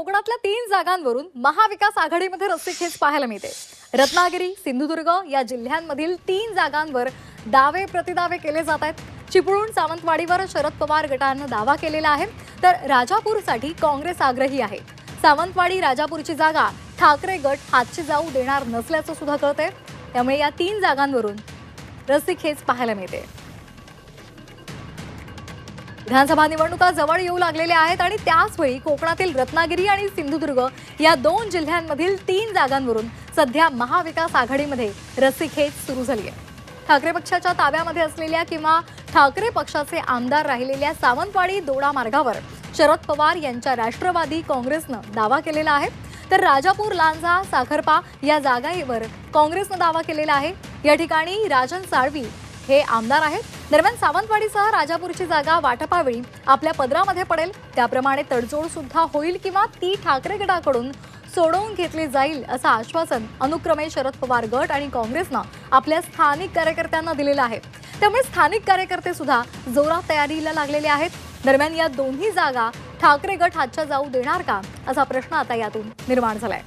कोकणातल्या 3 जागांवरून महाविकास आघाडीमध्ये रस्सीखेच पाहायला मिळते। रत्नागिरी, सिंधुदुर्ग या जिल्ह्यांमधील 3 जागांवर दावे प्रतिदावे केले जात आहेत। चिपळूण, सावंतवाडीवर शरद पवार गटानं दावा केलेला आहे, तर राजापूरसाठी काँग्रेस आग्रही आहे। सावंतवाडी, राजापूरची जागा ठाकरे गट हातची जाऊ देणार नसल्याचं सुद्धा कळतंय। त्यामुळे या 3 जागांवरून रस्सीखेच पाहायला मिळते। विधानसभा निवडणुका जवळ येऊ लागलेल्या आहेत आणि त्याच वेळी कोकणातील रत्नागिरी आणि सिंधुदुर्ग या 2 जिल्ह्यांमधील 3 जागांवरून सध्या महाविकास आघाडीमध्ये रस्सीखेच सुरू झाली आहे। ठाकरे पक्षाच्या ताब्यामध्ये असलेल्या किंवा ठाकरे पक्षाचे आमदार राहिलेल्या सावंतवाडी दोडा मार्गावर शरद पवार यांच्या राष्ट्रवादी काँग्रेसनं दावा केलेला आहे, तर राजापूर, लांजा, साखरपा या जागांवर काँग्रेसनं दावा केलेला आहे। या ठिकाणी राजन साळवी हे आमदार आहेत। दरम्यान सावंतवाडीसह राजापूरची जागा वाटपावेळी आपल्या पदरामध्ये पडेल, त्याप्रमाणे तडजोड सुद्धा होईल किंवा ती ठाकरे गटाकडून सोडवून घेतली जाईल असं आश्वासन अनुक्रमे शरद पवार गट आणि काँग्रेसनं आपल्या स्थानिक कार्यकर्त्यांना दिलेलं आहे। त्यामुळे स्थानिक कार्यकर्ते सुद्धा जोरात तयारीला लागलेले आहेत। दरम्यान या दोन्ही जागा ठाकरे गट हातच्या जाऊ देणार का असा प्रश्न आता यातून निर्माण झालाय।